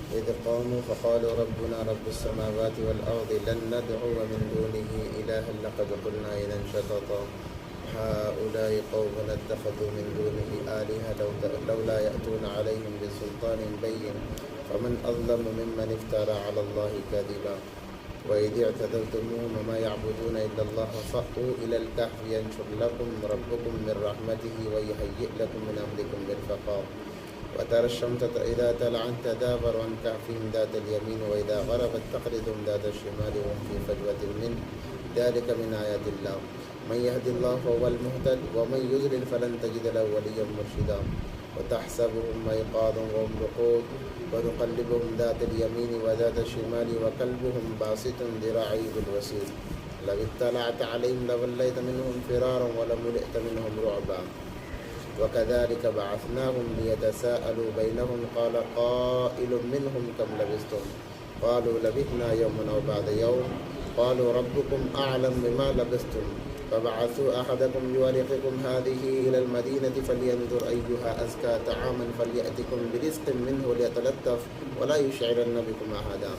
إذ قاموا فقالوا ربنا رب السماوات والأرض لن ندعو من دونه إلها لقد قلنا إذا شططا هؤلاء قومنا اتخذوا من دونه آلهة لولا يأتون عليهم بسلطان بين فمن أظلم ممن افترى على الله كذبا وإذ اعتزلتموهم وما يعبدون إلا الله فأووا إلى الكهف ينشر لكم ربكم من رحمته ويهيئ لكم من أمركم مرفقا وترى الشمس إذا طلعت تدابر عن كهفهم ذات اليمين وإذا غربت تقرضهم ذات الشمال وهم في فجوة منه ذلك من آيات الله من يهد الله فهو المهتد ومن يضلل فلن تجد له وليا مرشدا وتحسبهم أيقاظا وهم رقود ونقلبهم ذات اليمين وذات الشمال وكلبهم باسط ذراعيه بالوسيط لو اطلعت عليهم لوليت منهم فرارا ولملئت منهم رعبا وكذلك بعثناهم ليتساءلوا بينهم قال قائل منهم كم لبثتم قالوا لبثنا يوما أو بعد يوم قالوا ربكم أعلم بما لبثتم فبعثوا أحدكم بورقكم هذه إلى المدينة فلينظر أيها أزكى طعاما فليأتكم برزق منه وليتلطف ولا يشعرن بكم أحدا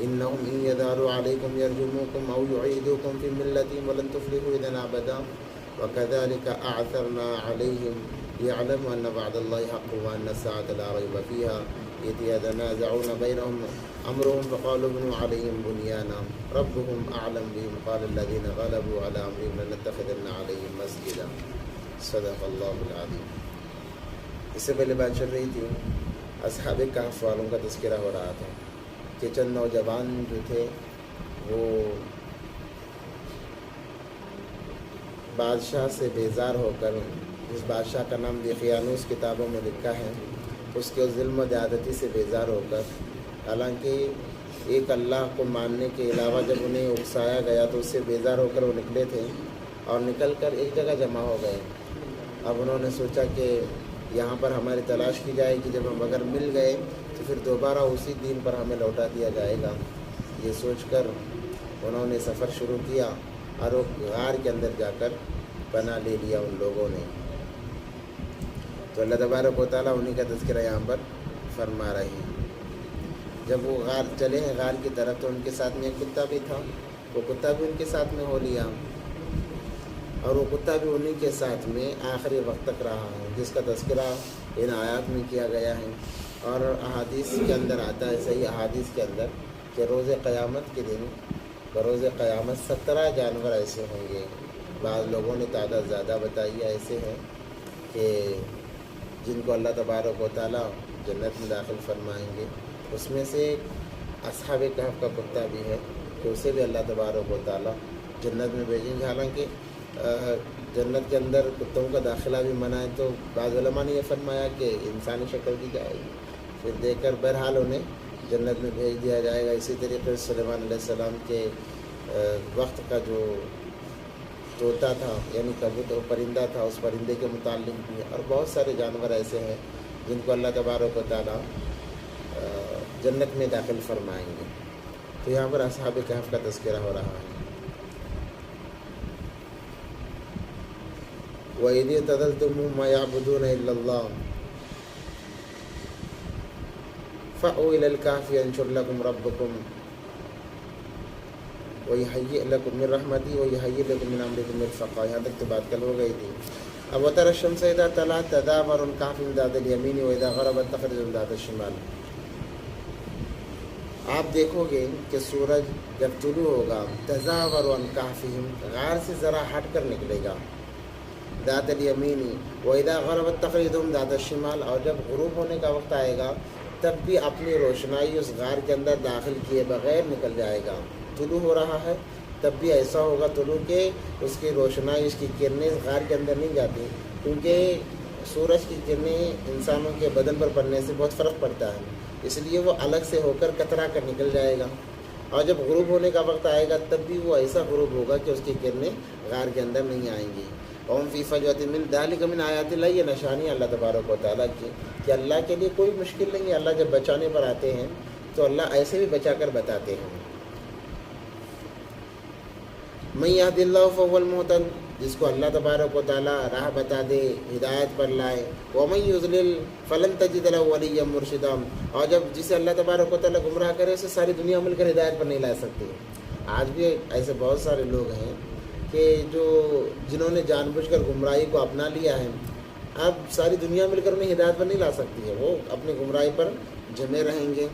إنهم إن يظهروا عليكم يرجموكم أو يعيدوكم في ملتهم ولن تفلحوا إذا أبدا وكذلك أعثرنا عليهم ليعلموا أن وعد الله حق وأن الساعة لا ريب فيها إذ يتنازعون بينهم أمرهم فقالوا ابنوا عليهم بنيانا ربهم أعلم بهم قال الذين غلبوا على أمرهم لنتخذن عليهم مسجدا صدق اللہ العظیم۔ اس سے پہلے بات چل رہی تھی اصحاب کہف والوں کا تذکرہ ہو رہا تھا کہ چند نوجوان جو تھے وہ بادشاہ سے بیزار ہو کر، جس بادشاہ کا نام دقیانوس کتابوں میں لکھا ہے، اس کے ظلم و زیادتی سے بیزار ہو کر، حالانکہ ایک اللہ کو ماننے کے علاوہ جب انہیں اکسایا گیا تو اس سے بیزار ہو کر وہ نکلے تھے اور نکل کر ایک جگہ جمع ہو گئے۔ اب انہوں نے سوچا کہ یہاں پر ہماری تلاش کی جائے کہ جب ہم اگر مل گئے تو پھر دوبارہ اسی دین پر ہمیں لوٹا دیا جائے گا۔ یہ سوچ کر انہوں نے سفر شروع کیا اور وہ غار کے اندر جا کر پناہ لے لیا ان لوگوں نے۔ تو اللہ تبارک و تعالیٰ انہی کا تذکرہ یہاں پر فرما رہے ہیں۔ جب وہ غار چلے ہیں غار کی طرف تو ان کے ساتھ میں ایک کتا بھی تھا، وہ کتا بھی ان کے ساتھ میں ہو لیا اور وہ کتا بھی انہی کے ساتھ میں آخری وقت تک رہا ہے، جس کا تذکرہ ان آیات میں کیا گیا ہے۔ اور احادیث کے اندر آتا ہے، صحیح احادیث کے اندر، کہ روز قیامت کے دن بروز قیامت 17 جانور ایسے ہوں گے۔ بعض لوگوں نے تعداد زیادہ بتائی ہے، ایسے ہیں کہ جن کو اللہ تبارک و تعالیٰ جنت میں داخل فرمائیں گے۔ اس میں سے اصحاب کہف کا کتا بھی ہے کہ اسے بھی اللہ تبارک و تعالیٰ جنت میں بھیجیں گے۔ حالانکہ جنت کے اندر کتوں کا داخلہ بھی منع ہے، تو بعض علماء نے یہ فرمایا کہ انسانی شکل دی جائے گی، پھر دیکھ کر بہرحال انہیں جنت میں بھیج دیا جائے گا۔ اسی طریقے سے سلیمان علیہ السلام کے وقت کا جو طوطا تھا، یعنی کبوتر پرندہ تھا، اس پرندے کے متعلق بھی، اور بہت سارے جانور ایسے ہیں جن کو اللہ تبارک و تعالیٰ جنت میں داخل فرمائیں گے۔ تو یہاں پر اصحاب کہف کا تذکرہ ہو رہا ہے۔ وَإِذِ اعْتَزَلْتُمُوهُمْ مَا يَعْبُدُونَ إِلَّا اللَّهَ فَأْوُوا إِلَى الْكَهْفِ يَنشُرْ لَكُمْ رَبُّكُمْ وَيُهَيِّئْ لَكُم مِّن رَّحْمَتِهِ وَيُهَيِّئْ لَكُم مِّنْ أَمْرِكُم مِّرْفَقًا۔ یہاں تک تو بات کل ہو گئی تھی۔ اب وَتَرَى الشَّمْسَ إِذَا طَلَعَتْ تَدَابَرُ عَنْ كَهْفِهِمْ ذَاتَ الْيَمِينِ وَإِذَا غَرَبَتْ تَقْرِضُهُمْ ذَاتَ الشِّمَالِ۔ آپ دیکھو گے کہ سورج جب طلوع ہوگا، تَزَاوَرُ عَنْ كَهْفِهِمْ، غار سے ذرا ہٹ کر نکلے گا، ذات الیمین وَإِذَا غَرَبَتْ تَقْرِضُهُمْ ذَاتَ الشِّمَالِ، اور جب غروب ہونے کا وقت آئے گا تب بھی اپنی روشنائی اس غار کے اندر داخل کیے بغیر نکل جائے گا۔ طلوع ہو رہا ہے تب بھی ایسا ہوگا طلوع کہ اس کی روشنائی، اس کی کرنیں غار کے اندر نہیں جاتی، کیونکہ سورج کی کرنیں انسانوں کے بدن پر پڑنے سے بہت فرق پڑتا ہے، اس لیے وہ الگ سے ہو کر کترا کر نکل جائے گا۔ اور جب غروب ہونے کا وقت آئے گا تب بھی وہ ایسا غروب ہوگا کہ اس کی کرنیں غار کے اندر نہیں آئیں گی۔ قوم فی فجوۃ من ذلک من آیات اللہ، یہ نشانی اللہ تبارک و تعالیٰ کی کہ اللہ کے لیے کوئی مشکل نہیں ہے۔ اللہ جب بچانے پر آتے ہیں تو اللہ ایسے بھی بچا کر بتاتے ہیں۔ من یہد اللہ فهو المہتد، جس کو اللہ تبارک و تعالیٰ راہ بتا دے، ہدایت پر لائے، وَمَن يُضْلِلْ فَلَن تَجِدَ لَهُ وَلِيًّا مُرْشِدًا، اور جب جسے اللہ تبارک و تعالیٰ گمراہ کرے اسے ساری دنیا مل کر ہدایت پر نہیں لا سکتی۔ آج بھی ایسے بہت سارے لوگ ہیں کہ جنہوں نے جان بوجھ کر گمراہی کو اپنا لیا ہے، اب ساری دنیا مل کر انہیں ہدایت پر نہیں لا سکتی ہے، وہ اپنی گمراہی پر جمے رہیں گے۔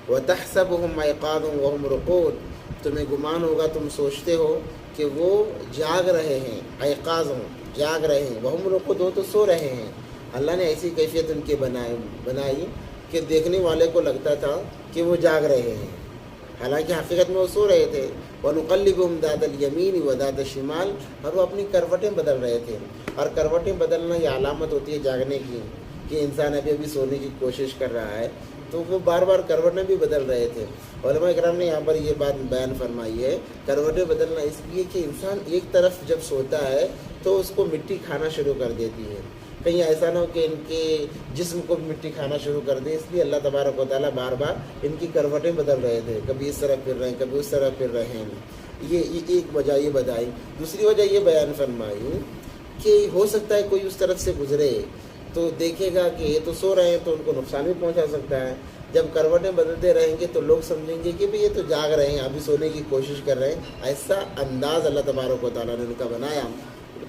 وَتَحْسَبُهُمْ أَيْقَاظًا وَهُمْ رُقُودٌ، تمہیں گمان ہوگا، تم سوچتے ہو کہ وہ جاگ رہے ہیں، ایقاظ جاگ رہے ہیں، وہم رقود، وہ تو سو رہے ہیں۔ اللہ نے ایسی کیفیت ان کے بنائی کہ دیکھنے والے کو لگتا تھا کہ وہ جاگ رہے ہیں، حالانکہ حقیقت میں وہ سو رہے تھے۔ وَنُقَلِّبُهُمْ ذَاتَ الْيَمِينِ وَذَاتَ الشِّمَالِ، اور وہ اپنی کروٹیں بدل رہے تھے، اور کروٹیں بدلنا یہ علامت ہوتی ہے جاگنے کی، کہ انسان ابھی سونے کی کوشش کر رہا ہے، تو وہ بار بار کروٹیں بھی بدل رہے تھے۔ علماء کرام نے یہاں پر یہ بات بیان فرمائی ہے، کروٹیں بدلنا اس لیے کہ انسان ایک طرف جب سوتا ہے تو اس کو مٹی کھانا شروع کر دیتی ہے، کہیں ایسا نہ ہو کہ ان کے جسم کو بھی مٹی کھانا شروع کر دے، اس لیے اللہ تبارک و تعالیٰ بار بار ان کی کروٹیں بدل رہے تھے، کبھی اس طرف پھر رہے ہیں، کبھی اس طرف پھر رہے ہیں۔ یہ ایک وجہ یہ بتائی۔ دوسری وجہ یہ بیان فرمائی کہ ہو سکتا ہے کوئی اس طرف سے گزرے تو دیکھے گا کہ یہ تو سو رہے ہیں تو ان کو نقصان بھی پہنچا سکتا ہے، جب کروٹیں بدلتے رہیں گے تو لوگ سمجھیں گے کہ بھی یہ تو جاگ رہے ہیں، ابھی سونے کی کوشش کر رہے ہیں۔ ایسا انداز اللہ تبارک و تعالیٰ نے ان کا بنایا،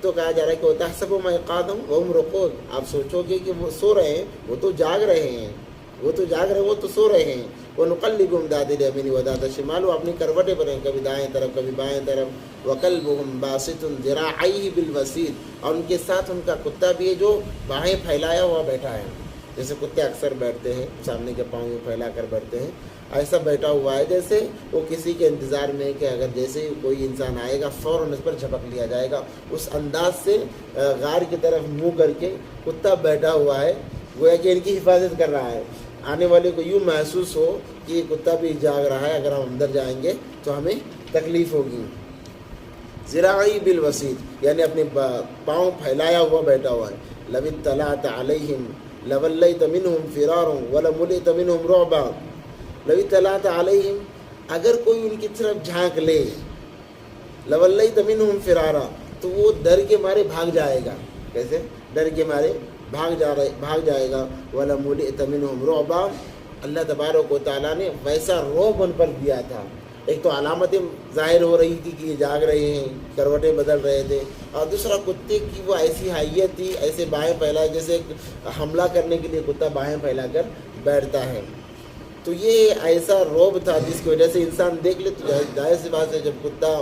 تو کہا جا رہا ہے کہ وَتَحْسَبُهُمْ أَيْقَاظًا وَهُمْ رُقُودٌ، آپ سوچو گے کہ وہ سو رہے ہیں، وہ تو جاگ رہے ہیں، وہ تو جاگ رہے ہیں، وہ تو سو رہے ہیں۔ وَنُقَلِّبُهُمْ ذَاتَ الْيَمِينِ وَذَاتَ الشِّمَالِ، وہ اپنی کروٹیں پر ہیں، کبھی دائیں طرف کبھی بائیں طرف۔ وَكَلْبُهُمْ بَاسِطٌ ذِرَاعَيْهِ بِالْوَسِيدِ، اور ان کے ساتھ ان کا کتا بھی ہے جو باہیں پھیلایا ہوا بیٹھا ہے، جیسے کتے اکثر بیٹھتے ہیں، سامنے کے پاؤں پھیلا کر بیٹھتے ہیں، ایسا بیٹھا ہوا ہے جیسے وہ کسی کے انتظار میں کہ اگر جیسے کوئی انسان آئے گا فوراً اس پر جھپک لیا جائے گا، اس انداز سے غار کی طرف منہ کر کے کتا بیٹھا ہوا ہے، گویا کہ ان کی حفاظت کر رہا ہے۔ آنے والے کو یوں محسوس ہو کہ یہ کتا بھی جاگ رہا ہے، اگر ہم اندر جائیں گے تو ہمیں تکلیف ہوگی۔ ذراعی بالوسید، یعنی اپنے پاؤں پھیلایا ہوا بیٹھا ہوا ہے۔ لَوِ اطَّلَعْتَ عَلَيْهِمْ لَوَلَّيْتَ مِنْهُمْ فِرَارًا وَلَمُلِئْتَ مِنْهُمْ رُعْبًا۔ لَوِ اطَّلَعْتَ عَلَيْهِمْ، اگر کوئی ان کی طرف جھانک لے، لَوَلَّيْتَ مِنْهُمْ فِرَارًا، تو وہ ڈر کے مارے بھاگ جائے گا۔ کیسے؟ ڈر کے مارے بھاگ جائے گا۔ وَلَمُلِئْتَ مِنْهُمْ رُعْبًا، اللہ تبارک و تعالیٰ نے ویسا رعب ان پر دیا تھا۔ ایک تو علامتیں ظاہر ہو رہی تھی کہ یہ جاگ رہے ہیں، کروٹیں بدل رہے تھے، اور دوسرا کتے کی وہ ایسی حیت تھی، ایسے باہیں پھیلائے جیسے حملہ کرنے کے لیے کتا باہیں پھیلا کر بیٹھتا ہے۔ تو یہ ایسا رعب تھا جس کی وجہ سے انسان دیکھ لے تو ظاہر سی بات ہے، جب کتا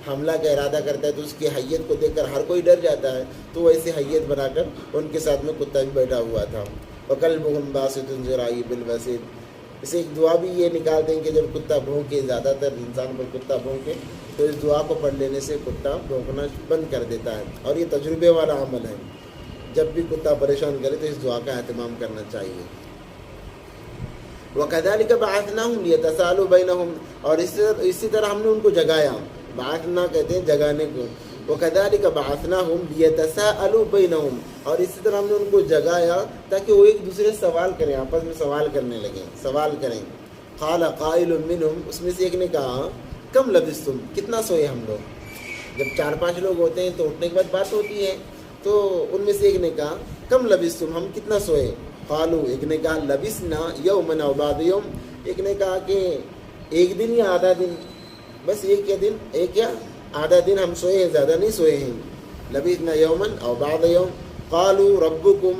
حملہ کا ارادہ کرتا ہے تو اس کی حیت کو دیکھ کر ہر کوئی ڈر جاتا ہے، تو وہ ایسی حیت بنا کر ان کے ساتھ میں کتا بھی بیٹھا ہوا تھا۔ وَكَلْبُهُمْ بَاسِطٌ ذِرَاعَيْهِ بِالْوَسِيدِ، اسے ایک دعا بھی یہ نکالتے ہیں کہ جب کتا بھونکے، زیادہ تر انسان پر کتا بھونکے تو اس دعا کو پڑھ لینے سے کتا بھونکنا بند کر دیتا ہے، اور یہ تجربے والا عمل ہے، جب بھی کتا پریشان کرے تو اس دعا کا اہتمام کرنا چاہیے۔ وَكَذَلِكَ بَعَثْنَاهُمْ لِيَتَسَاءَلُوا بَيْنَهُمْ، اور اسی طرح ہم نے ان کو جگایا، بعثنا کہتے ہیں جگانے کو، وَكَذَلِكَ بَعَثْنَاهُمْ لِيَتَسَاءَلُوا بَيْنَهُمْ، اور اسی طرح ہم نے ان کو جگایا تاکہ وہ ایک دوسرے سے سوال کریں، آپس میں سوال کرنے لگیں، سوال کریں۔ قَالَ قَائِلٌ مِّنْهُمْ، اس میں سے ایک نے کہا، کم لبثتم، کتنا سوئے ہم لوگ۔ جب 4-5 لوگ ہوتے ہیں تو اٹھنے کے بعد بات ہوتی ہے، تو ان میں سے ایک نے کہا کم لبثتم، ہم کتنا سوئے۔ قالوا، ایک نے کہا لبثنا یوما او بعض یوم، ایک نے کہا کہ ایک دن یا آدھا دن، بس ایک یا آدھا دن ہم سوئے ہیں، زیادہ نہیں سوئے ہیں۔ لبثنا یوما او بعض یوم، قالوا ربکم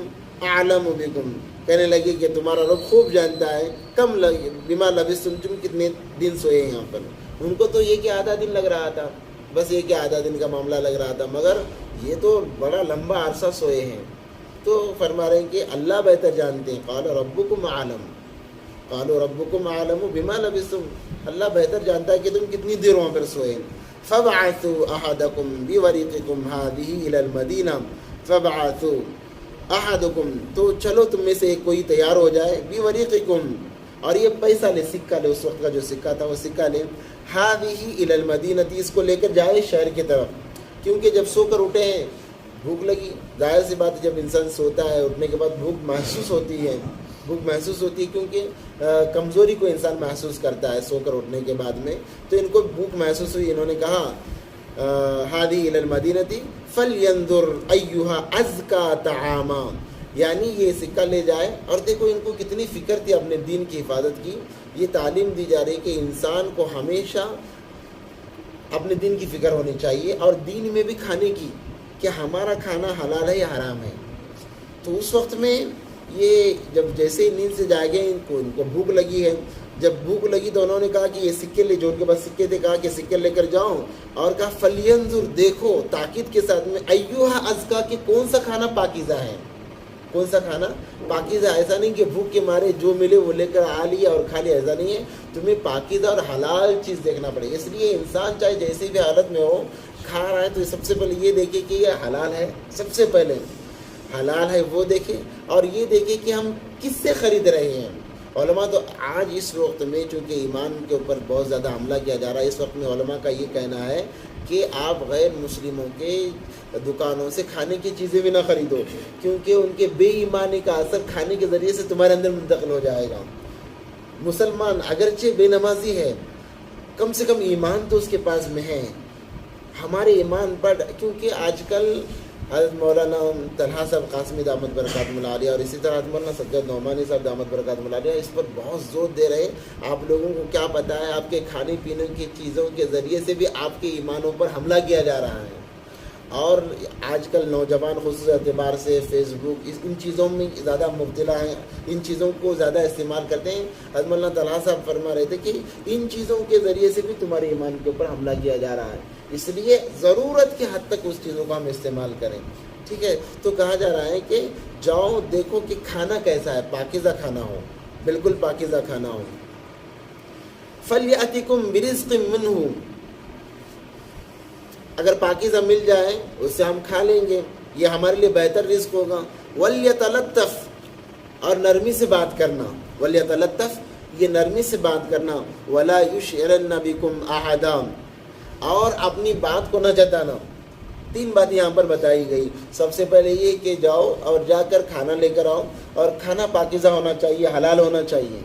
اعلم بکم، کہنے لگے کہ تمہارا رب خوب جانتا ہے، کم بما لبثتم، تم کتنے دن سوئے ہیں یہاں پر۔ ان کو تو یہ کہ آدھا دن لگ رہا تھا، بس یہ کہ آدھا دن کا معاملہ لگ رہا تھا، مگر یہ تو بڑا لمبا عرصہ سوئے ہیں۔ تو فرما رہے ہیں کہ اللہ بہتر جانتے ہیں۔ قال ربکم اعلم، قالوا ربکم اعلم بما لبثتم، اللہ بہتر جانتا ہے کہ تم کتنی دیر وہاں پر سوئے۔ فبعثوا احدکم بورقکم هذه الى المدینہ، فبعثوا احدکم، تو چلو تم میں سے کوئی تیار ہو جائے، بورقکم، اور یہ پیسہ لے، سکہ لے، اس وقت کا جو سکہ تھا وہ سکہ لے، هذه الى المدینہ، اس کو لے کر جائے شہر کی طرف، کیونکہ جب سو کر اٹھے ہیں بھوک لگی، ظاہر سی بات ہے جب انسان سوتا ہے اٹھنے کے بعد بھوک محسوس ہوتی ہے، کیونکہ کمزوری کو انسان محسوس کرتا ہے سو کر اٹھنے کے بعد میں، تو ان کو بھوک محسوس ہوئی۔ انہوں نے کہا ہادی الی المدینۃ فلینظر ایھا ازکا طعاما، یعنی یہ سکہ لے جائے. اور دیکھو ان کو کتنی فکر تھی اپنے دین کی حفاظت کی. یہ تعلیم دی جا رہی کہ انسان کو ہمیشہ اپنے دین کی فکر ہونی چاہیے اور دین میں بھی کھانے کی، کہ ہمارا کھانا حلال ہے یا حرام ہے. تو اس وقت میں یہ جب جیسے نیند سے جاگے ان کو بھوک لگی ہے. جب بھوک لگی تو انہوں نے کہا کہ یہ سکے لے، جو ان کے پاس سکے تھے، کہا کہ سکے لے کر جاؤ، اور کہا فلینظر، دیکھو تاکید کے ساتھ میں، ایھا ازکا، کہ کون سا کھانا پاکیزہ ہے، کون سا کھانا پاکیزہ. ایسا نہیں کہ بھوک کے مارے جو ملے وہ لے کر آ لیا اور کھا لیا، ایسا نہیں ہے. تمہیں پاکیزہ اور حلال چیز دیکھنا پڑے. اس لیے انسان چاہے جیسی بھی حالت میں ہو، کھا رہا ہے تو سب سے پہلے یہ دیکھے کہ یہ حلال ہے، سب سے پہلے حلال ہے وہ دیکھے، اور یہ دیکھے کہ ہم کس سے خرید رہے ہیں. علماء تو آج اس وقت میں چونکہ ایمان کے اوپر بہت زیادہ حملہ کیا جا رہا ہے، اس وقت میں علماء کا یہ کہنا ہے کہ آپ غیر مسلموں کے دکانوں سے کھانے کی چیزیں بھی نہ خریدو، کیونکہ ان کے بے ایمانی کا اثر کھانے کے ذریعے سے تمہارے اندر منتقل ہو جائے گا. مسلمان اگرچہ بے نمازی ہے، کم سے کم ایمان تو اس کے پاس میں ہے. ہمارے ایمان پر، کیونکہ آج کل حضرت مولانا طلحہ صاحب قاسمی دامت برکاتہ اللہ علیہ اور اسی طرح مولانا سجاد نعمانی صاحب دامت برکاتہ اللہ علیہ اس پر بہت زور دے رہے. آپ لوگوں کو کیا پتہ ہے، آپ کے کھانے پینے کی چیزوں کے ذریعے سے بھی آپ کے ایمانوں پر حملہ کیا جا رہا ہے. اور آج کل نوجوان خصوصی اعتبار سے فیس بک ان چیزوں میں زیادہ مبتلا ہیں، ان چیزوں کو زیادہ استعمال کرتے ہیں. حضرت مولانا طلحہ صاحب فرما رہے تھے کہ ان چیزوں کے ذریعے سے بھی تمہارے ایمان کے اوپر حملہ کیا جا رہا ہے، اس لیے ضرورت کے حد تک اس چیزوں کو ہم استعمال کریں. ٹھیک ہے، تو کہا جا رہا ہے کہ جاؤ دیکھو کہ کھانا کیسا ہے، پاکیزہ کھانا ہو، بالکل پاکیزہ کھانا ہو. فَلْيَأْتِكُمْ بِرِزْقٍ مِّنْهُ، اگر پاکیزہ مل جائے اس سے ہم کھا لیں گے، یہ ہمارے لیے بہتر رزق ہوگا. وَلْيَتَلَطَّفْ، اور نرمی سے بات کرنا، وَلْيَتَلَطَّفْ، یہ نرمی سے بات کرنا. وَلَا يُشْعِرَنَّ بِكُمْ أَحَدًا، اور اپنی بات کو نہ جتانا. 3 باتیں یہاں پر بتائی گئی. سب سے پہلے یہ کہ جاؤ اور جا کر کھانا لے کر آؤ، اور کھانا پاکیزہ ہونا چاہیے، حلال ہونا چاہیے.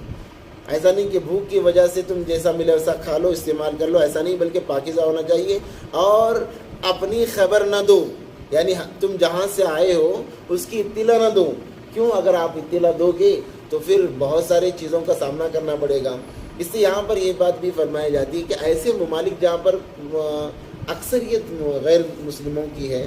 ایسا نہیں کہ بھوک کی وجہ سے تم جیسا ملے ویسا کھا لو، استعمال کر لو، ایسا نہیں، بلکہ پاکیزہ ہونا چاہیے. اور اپنی خبر نہ دو، یعنی تم جہاں سے آئے ہو اس کی اطلاع نہ دو. کیوں؟ اگر آپ اطلاع دو گے تو پھر بہت سارے چیزوں کا سامنا کرنا پڑے گا. اس سے یہاں پر یہ بات بھی فرمائی جاتی ہے کہ ایسے ممالک جہاں پر اکثریت غیر مسلموں کی ہے،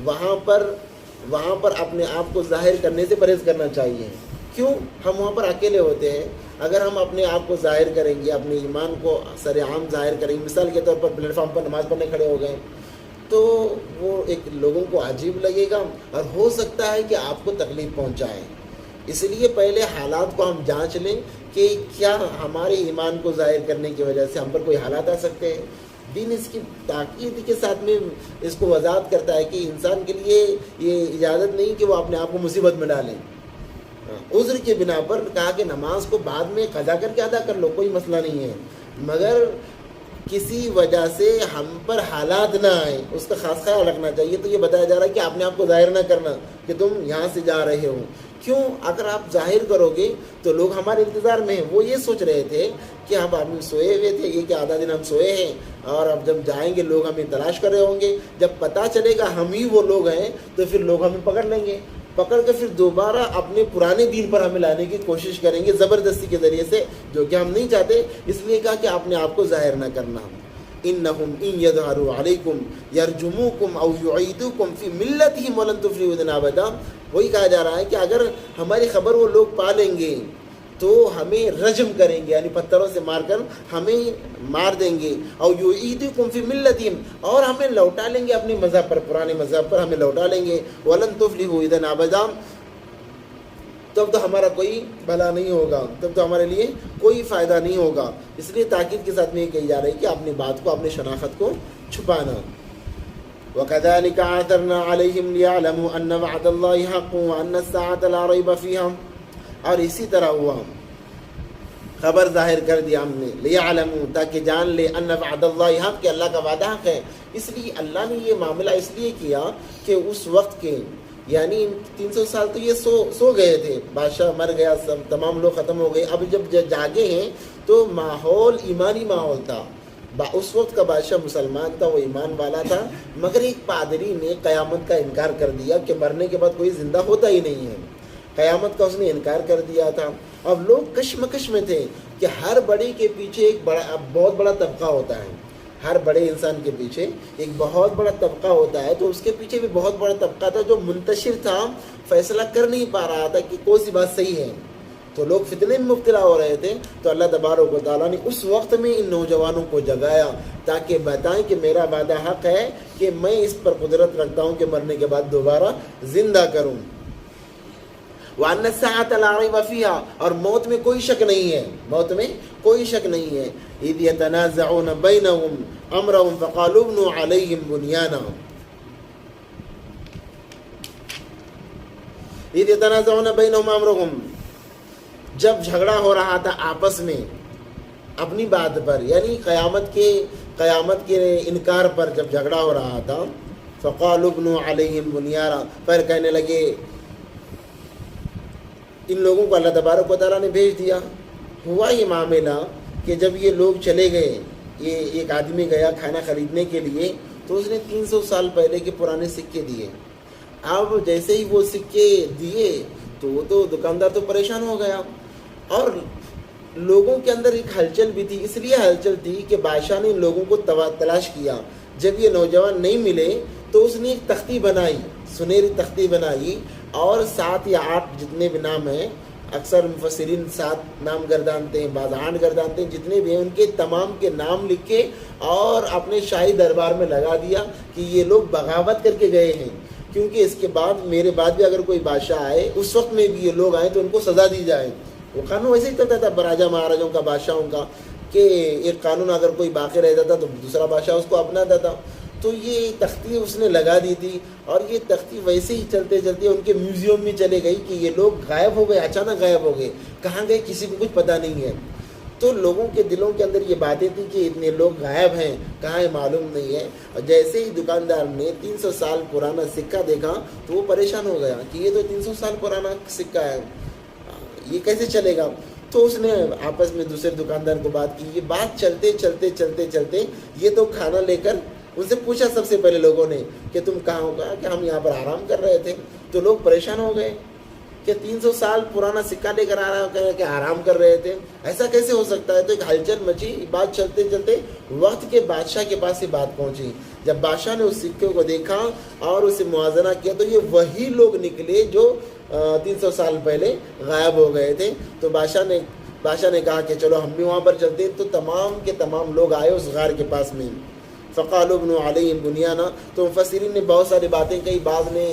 وہاں پر اپنے آپ کو ظاہر کرنے سے پرہیز کرنا چاہیے. کیوں؟ ہم وہاں پر اکیلے ہوتے ہیں. اگر ہم اپنے آپ کو ظاہر کریں گے، اپنے ایمان کو سر عام ظاہر کریں گے، مثال کے طور پر پلیٹ فارم پر نماز پڑھنے کھڑے ہو گئے، تو وہ ایک لوگوں کو عجیب لگے گا اور ہو سکتا ہے کہ آپ کو تکلیف پہنچائے. اس لیے پہلے حالات کو ہم جانچ لیں کہ کیا ہمارے ایمان کو ظاہر کرنے کی وجہ سے ہم پر کوئی حالات آ سکتے ہیں. دین اس کی تاکید کے ساتھ میں اس کو وضاحت کرتا ہے کہ انسان کے لیے یہ اجازت نہیں کہ وہ اپنے آپ کو مصیبت میں ڈالیں. عذر کے بنا پر کہا کہ نماز کو بعد میں قضا کر کے ادا کر لو، کوئی مسئلہ نہیں ہے، مگر کسی وجہ سے ہم پر حالات نہ آئیں، اس کا خاص خیال رکھنا چاہیے. تو یہ بتایا جا رہا ہے کہ اپنے آپ کو ظاہر نہ کرنا کہ تم یہاں سے جا رہے ہو. کیوں؟ اگر آپ ظاہر کرو گے تو لوگ ہمارے انتظار میں ہیں. وہ یہ سوچ رہے تھے کہ ہم آدمی سوئے ہوئے تھے، یہ کہ آدھا دن ہم سوئے ہیں، اور اب جب جائیں گے لوگ ہمیں تلاش کر رہے ہوں گے. جب پتہ چلے گا ہم ہی وہ لوگ ہیں تو پھر لوگ ہمیں پکڑ لیں گے، پکڑ کے پھر دوبارہ اپنے پرانے دین پر ہمیں لانے کی کوشش کریں گے زبردستی کے ذریعے سے، جو کہ ہم نہیں چاہتے. اس لیے کہا کہ اپنے آپ کو ظاہر نہ کرنا. انہم ان یظہروا علیکم یرجموکم او یعیدوکم فی ملتہم ولن تفلحوا اذا ابدا. وہی کہا جا رہا ہے کہ اگر ہماری خبر وہ لوگ پا لیں گے تو ہمیں رجم کریں گے، یعنی پتھروں سے مار کر ہمیں مار دیں گے. او یعیدوکم فی ملتہم، اور ہمیں لوٹا لیں گے اپنے مذہب پر، پرانے مذہب پر ہمیں لوٹا لیں گے. ولن تفلحوا اذا ابدا، تب تو ہمارا کوئی بھلا نہیں ہوگا، تب تو ہمارے لیے کوئی فائدہ نہیں ہوگا. اس لیے تاکید کے ساتھ میں یہ کہی جا رہی ہے کہ اپنی بات کو، اپنی شناخت کو چھپانا. وَكَذَلِكَ عَثَرْنَا عَلَيْهِمْ لِيَعْلَمُوا أَنَّ وَعْدَ اللَّهِ حَقٌّ وَأَنَّ السَّاعَةَ لَا رَيْبَ فِيهَا. اور اسی طرح ہوا، خبر ظاہر کر دیا ہم نے، لِيَعْلَمُوا، تاکہ جان لے، أَنَّ وَعْدَ اللَّهِ حَقٌّ، کہ اللہ کا وعدہ حق ہے. اس لیے اللہ نے یہ معاملہ اس لیے کیا کہ اس وقت کے، یعنی 300 سال تو یہ سو گئے تھے، بادشاہ مر گیا، سب تمام لوگ ختم ہو گئے. اب جب جاگے ہیں تو ماحول ایمانی ماحول تھا، اس وقت کا بادشاہ مسلمان تھا، وہ ایمان والا تھا، مگر ایک پادری نے قیامت کا انکار کر دیا کہ مرنے کے بعد کوئی زندہ ہوتا ہی نہیں ہے، قیامت کا اس نے انکار کر دیا تھا۔ اب لوگ کشمکش میں تھے کہ ہر بڑے کے پیچھے ایک بہت بڑا طبقہ ہوتا ہے، ہر بڑے انسان کے پیچھے ایک بہت بڑا طبقہ ہوتا ہے، تو اس کے پیچھے بھی بہت بڑا طبقہ تھا جو منتشر تھا، فیصلہ کر نہیں پا رہا تھا کہ کون سی بات صحیح ہے، تو لوگ فتنے میں مبتلا ہو رہے تھے۔ تو اللہ تبارک و تعالیٰ نے اس وقت میں ان نوجوانوں کو جگایا تاکہ بتائیں کہ میرا وعدہ حق ہے کہ میں اس پر قدرت رکھتا ہوں کہ مرنے کے بعد دوبارہ زندہ کروں۔ وَأَنَّ السَّاعَةَ لَا رَيْبَ فِيهَا، اور موت میں کوئی شک نہیں ہے، موت میں کوئی شک نہیں ہے۔ إِذْ يَتَنَازَعُونَ بَيْنَهُمْ أَمْرَهُمْ فَقَالُوا ابْنُوا عَلَيْهِمْ بُنْيَانًا۔ إِذْ يَتَنَازَعُونَ بَيْنَهُمْ أَمْرَهُمْ، جب جھگڑا ہو رہا تھا آپس میں اپنی بات پر، یعنی قیامت کے انکار پر جب جھگڑا ہو رہا تھا، فَقَالُوا ابْنُوا عَلَيْهِمْ بُنْيَانًا، پھر کہنے لگے ان لوگوں کو اللہ تبارک و تعالیٰ نے بھیج دیا۔ ہوا یہ معاملہ کہ جب یہ لوگ چلے گئے، یہ ایک آدمی گیا کھانا خریدنے کے لیے، تو اس نے 300 سال پہلے کے پرانے سکے دیے۔ اب جیسے ہی وہ سکے دیے تو وہ تو دکاندار تو پریشان ہو گیا، اور لوگوں کے اندر ایک ہلچل بھی تھی، اس لیے ہلچل تھی کہ بادشاہ نے لوگوں کو تلاش کیا۔ جب یہ نوجوان نہیں ملے تو اس نے ایک تختی بنائی، سنہری تختی بنائی، اور 7 یا 8 جتنے بھی نام ہیں، اکثر مفسرین 7 نام گردانتے ہیں، بعض 8 گردانتے ہیں، جتنے بھی ہیں ان کے تمام کے نام لکھے اور اپنے شاہی دربار میں لگا دیا کہ یہ لوگ بغاوت کر کے گئے ہیں، کیونکہ اس کے بعد میرے بعد بھی اگر کوئی بادشاہ آئے، اس وقت میں بھی یہ لوگ آئیں تو ان کو سزا دی جائے۔ وہ قانون ویسے ہی چلتا تھا راجا مہاراجوں کا، بادشاہوں کا، کہ ایک قانون اگر کوئی باقی رہتا تھا تو دوسرا بادشاہ اس کو اپناتا تھا۔ تو یہ تختی اس نے لگا دی تھی، اور یہ تختی ویسے ہی چلتے چلتے ان کے میوزیم میں چلے گئی کہ یہ لوگ غائب ہو گئے، اچانک غائب ہو گئے، کہاں گئے کسی کو کچھ پتہ نہیں ہے۔ تو لوگوں کے دلوں کے اندر یہ باتیں تھیں کہ اتنے لوگ غائب ہیں، کہاں ہے معلوم نہیں ہے۔ اور جیسے ہی دکاندار نے 300 سال پرانا سکہ دیکھا تو وہ پریشان ہو گیا کہ یہ تو 300 سال پرانا سکہ ہے، یہ کیسے چلے گا۔ تو اس نے آپس میں دوسرے دکاندار کو بات کی، یہ بات چلتے چلتے چلتے چلتے یہ تو کھانا لے کر ان سے پوچھا سب سے پہلے لوگوں نے کہ تم کہاں ہو؟ کہا کہ ہم یہاں پر آرام کر رہے تھے۔ تو لوگ پریشان ہو گئے کہ 300 سال پرانا سکہ لے کر آ رہا ہے کہ آرام کر رہے تھے، ایسا کیسے ہو سکتا ہے؟ تو ایک ہلچل مچی، بات چلتے چلتے وقت کے بادشاہ کے پاس یہ بات پہنچی۔ جب بادشاہ نے اس سکے کو دیکھا اور اسے موازنہ کیا تو یہ وہی لوگ نکلے جو 300 سال پہلے غائب ہو گئے تھے۔ تو بادشاہ نے کہا کہ چلو ہم بھی وہاں پر چلتے ہیں۔ تو تمام کے تمام لوگ آئے اس غار کے پاس میں۔ فقالوا ابنوا علیہم بنیانا، تو مفسرین نے بہت ساری باتیں کہی۔ بعض نے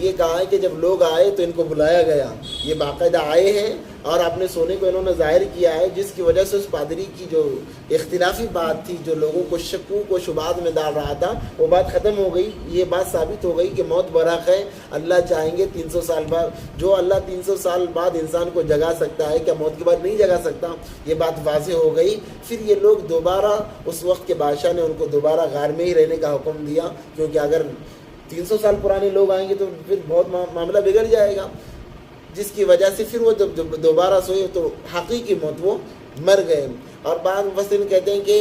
یہ کہا ہے کہ جب لوگ آئے تو ان کو بلایا گیا، یہ باقاعدہ آئے ہیں اور اپنے سونے کو انہوں نے ظاہر کیا ہے، جس کی وجہ سے اس پادری کی جو اختلافی بات تھی، جو لوگوں کو شکوک و شبہات میں ڈال رہا تھا، وہ بات ختم ہو گئی۔ یہ بات ثابت ہو گئی کہ موت برحق ہے، اللہ چاہیں گے 300 سال بعد، جو اللہ 300 سال بعد انسان کو جگا سکتا ہے، کیا موت کے بعد نہیں جگا سکتا؟ یہ بات واضح ہو گئی۔ پھر یہ لوگ دوبارہ، اس وقت کے بادشاہ نے ان کو دوبارہ غار میں ہی رہنے کا حکم دیا، کیونکہ اگر 300 سال پرانے لوگ آئیں گے تو پھر بہت معاملہ بگڑ جائے گا، جس کی وجہ سے پھر وہ جب دوبارہ سوئے تو حقیقی موت وہ مر گئے۔ اور بعض مفسرین کہتے ہیں کہ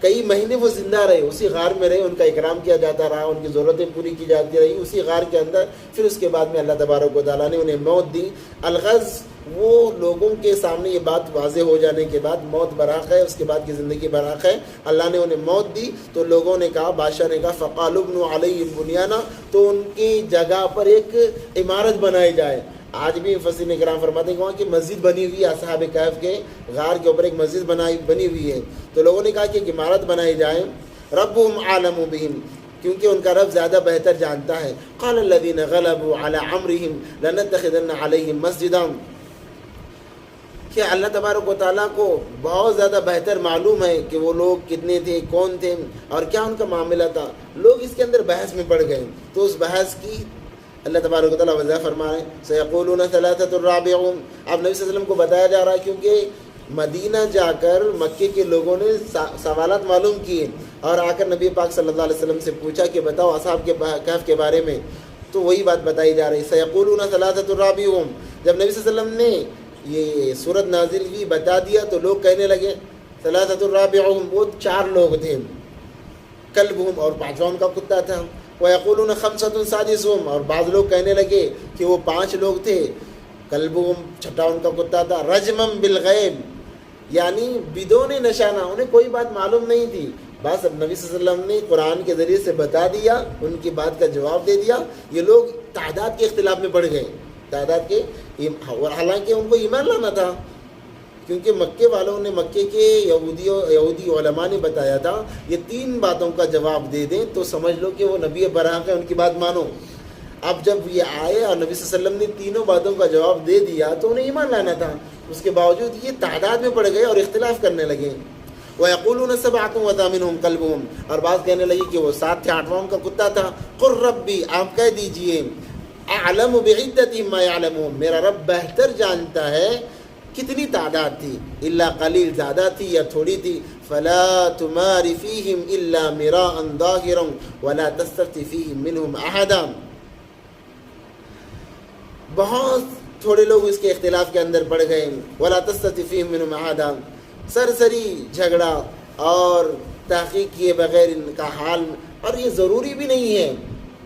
کئی مہینے وہ زندہ رہے، اسی غار میں رہے، ان کا اکرام کیا جاتا رہا، ان کی ضرورتیں پوری کی جاتی رہی اسی غار کے اندر۔ پھر اس کے بعد میں اللہ تبارک و تعالیٰ نے انہیں موت دی۔ الغز، وہ لوگوں کے سامنے یہ بات واضح ہو جانے کے بعد موت برحق ہے، اس کے بعد کی زندگی برحق ہے، اللہ نے انہیں موت دی۔ تو لوگوں نے کہا، بادشاہ نے کہا فقالوا ابنوا علیہم بنیانا، تو ان کی جگہ پر ایک عمارت بنائی جائے۔ آج بھی مفسرین کرام فرماتے ہیں کہ مسجد بنی ہوئی ہے، اصحاب کہف کے غار کے اوپر ایک مسجد بنی ہوئی ہے۔ تو لوگوں نے کہا کہ ایک عمارت بنائی جائے، ربهم اعلم بهم، کیونکہ ان کا رب زیادہ بہتر جانتا ہے۔ قال الذين غلبوا على امرهم لنتخذن عليهم مسجدا، کہ اللہ تبارک و تعالیٰ کو بہت زیادہ بہتر معلوم ہے کہ وہ لوگ کتنے تھے، کون تھے اور کیا ان کا معاملہ تھا۔ لوگ اس کے اندر بحث میں پڑ گئے، تو اس بحث کی اللہ تبارک و تعالیٰ وضاحت فرما رہے ہیں، سیقولون ثلاثۃ رابعهم۔ اب نبی صلی اللہ علیہ وسلم کو بتایا جا رہا ہے، کیونکہ مدینہ جا کر مکے کے لوگوں نے سوالات معلوم کیے اور آ کر نبی پاک صلی اللہ علیہ وسلم سے پوچھا کہ بتاؤ اصحاب کے کہف کے بارے میں، تو وہی بات بتائی جا رہی ہے، سیقولون ثلاثۃ رابعهم۔ جب نبی صلی اللہ علیہ وسلم نے یہ صورت نازل کی، بتا دیا، تو لوگ کہنے لگے ثلاثۃ الرابعہم، وہ 4 لوگ تھے، کلبہم، اور 5واں ان کا کتا تھا، ویقولون خمسۃ سادسہم، اور بعض لوگ کہنے لگے کہ وہ 5 لوگ تھے، کلبہم 6واں ان کا کتا تھا، رجمم بالغیب، یعنی بدون نشانہ، انہیں کوئی بات معلوم نہیں تھی، بس اب نبی صلی اللہ علیہ وسلم نے قرآن کے ذریعے سے بتا دیا، ان کی بات کا جواب دے دیا، یہ لوگ تعداد کے اختلاف میں پڑ گئے، تعداد کے، اور حالانکہ ان کو ایمان لانا تھا، کیونکہ مکے والوں نے، مکے کے یہودی علماء نے بتایا تھا یہ 3 باتوں کا جواب دے دیں تو سمجھ لو کہ وہ نبی برحق ہے، ان کی بات مانو۔ اب جب یہ آئے اور نبی صلی اللہ علیہ وسلم نے 3 باتوں کا جواب دے دیا تو انہیں ایمان لانا تھا، اس کے باوجود یہ تعداد میں پڑ گئے اور اختلاف کرنے لگے۔ وَيَقُولُونَ سَبْعَةٌ وَثَامِنُهُمْ كَلْبُهُمْ، اور بات کہنے لگی کہ وہ 7 تھے، 8واں کا کتا تھا، قُلْ رَبِّي، آپ کہہ دیجئے، أَعْلَمُ بِعِدَّتِهِمْ مَا يَعْلَمُونَ، میرا رب بہتر جانتا ہے کتنی تعداد تھی، الا قلیل، زیادہ تھی یا تھوڑی تھی، فلا تمار فیہم الا مراء ظاہرا ولا تستفت فیہم منہم احدا، بہت تھوڑے لوگ اس کے اختلاف کے اندر پڑ گئے، ولا تستفت فیہم منہم احدا، سرسری جھگڑا اور تحقیق کیے بغیر ان کا حال، اور یہ ضروری بھی نہیں ہے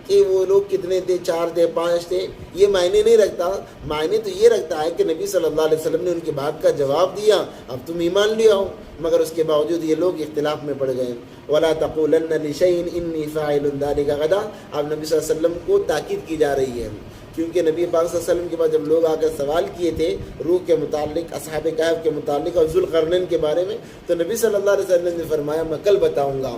کہ وہ لوگ کتنے تھے، 4 تھے، 5 تھے، یہ معنی نہیں رکھتا، معنی تو یہ رکھتا ہے کہ نبی صلی اللہ علیہ وسلم نے ان کی بات کا جواب دیا، اب تم ایمان لے آؤ، مگر اس کے باوجود یہ لوگ اختلاف میں پڑ گئے۔ وَلَا تَقُولَنَّ لِشَيْءٍ إِنِّي فَاعِلٌ ذَلِكَ غَدًا، اب نبی صلی اللہ علیہ وسلم کو تاکید کی جا رہی ہے، کیونکہ نبی پاک صلی اللہ علیہ وسلم کے بعد جب لوگ آ کر سوال کیے تھے روح کے متعلق، اصحاب کہف کے متعلق اور ذوالقرنین کے بارے میں، تو نبی صلی اللہ علیہ وسلم نے فرمایا میں کل بتاؤں گا،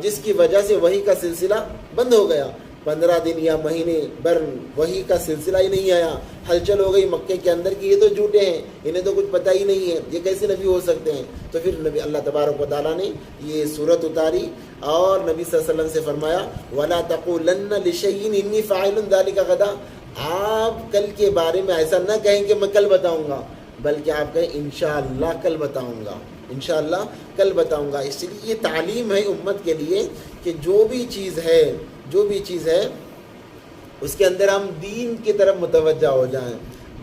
جس کی وجہ سے وحی کا سلسلہ بند ہو گیا، 15 دن یا مہینے بھر وحی کا سلسلہ ہی نہیں آیا، ہلچل ہو گئی مکے کے اندر کی یہ تو جھوٹے ہیں، انہیں تو کچھ پتہ ہی نہیں ہے، یہ کیسے نبی ہو سکتے ہیں؟ تو پھر نبی اللہ تبارک و تعالیٰ نے یہ صورت اتاری اور نبی صلی اللہ علیہ وسلم سے فرمایا وَلَا تَقُولَنَّ لِشَيْءٍ إِنِّي فَاعِلٌ ذَلِكَ غَدًا، آپ کل کے بارے میں ایسا نہ کہیں کہ میں کل بتاؤں گا، بلکہ آپ کہیں انشاءاللہ کل بتاؤں گا، انشاءاللہ کل بتاؤں گا۔ اس لیے یہ تعلیم ہے امت کے لیے کہ جو بھی چیز ہے اس کے اندر ہم دین کی طرف متوجہ ہو جائیں۔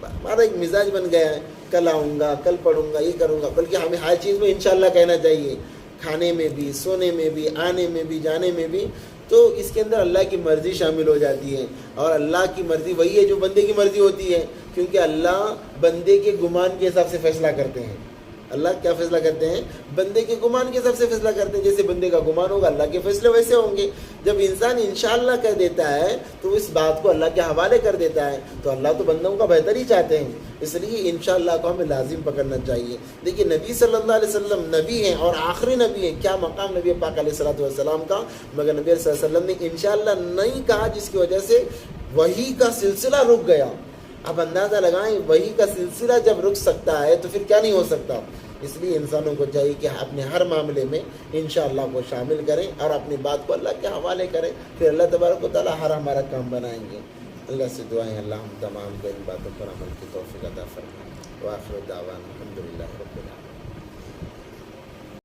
ہمارا ایک مزاج بن گیا ہے کل آؤں گا، کل پڑھوں گا، یہ کروں گا، بلکہ ہمیں ہر چیز میں انشاءاللہ کہنا چاہیے، کھانے میں بھی، سونے میں بھی، آنے میں بھی، جانے میں بھی، تو اس کے اندر اللہ کی مرضی شامل ہو جاتی ہے، اور اللہ کی مرضی وہی ہے جو بندے کی مرضی ہوتی ہے، کیونکہ اللہ بندے کے گمان کے حساب سے فیصلہ کرتے ہیں۔ اللہ کیا فیصلہ کرتے ہیں؟ بندے کے گمان کے حساب سے فیصلہ کرتے ہیں، جیسے بندے کا گمان ہوگا اللہ کے فیصلے ویسے ہوں گے۔ جب انسان انشاءاللہ کہہ دیتا ہے تو اس بات کو اللہ کے حوالے کر دیتا ہے، تو اللہ تو بندوں کا بہتر ہی چاہتے ہیں، اس لیے انشاءاللہ کو ہمیں لازم پکڑنا چاہیے۔ دیکھیے نبی صلی اللہ علیہ وسلم نبی ہیں اور آخری نبی ہیں، کیا مقام نبی پاک علیہ الصلوۃ والسلام کا، مگر نبی صلی اللہ علیہ وسلم نے انشاءاللہ نہیں کہا، جس کی وجہ سے وحی کا سلسلہ رک گیا۔ اب اندازہ لگائیں وحی کا سلسلہ جب رک سکتا ہے تو پھر کیا نہیں ہو سکتا۔ اس لیے انسانوں کو چاہیے کہ اپنے ہر معاملے میں انشاءاللہ کو شامل کریں اور اپنی بات کو اللہ کے حوالے کریں، پھر اللہ تبارک و تعالیٰ ہمارا کام بنائیں گے۔ اللہ سے دعائیں اللہ ہم تمام کو ان باتوں پر عمل کی توفیق عطا فرمائے۔ وآخر دعوانا الحمدللہ رب العالمین۔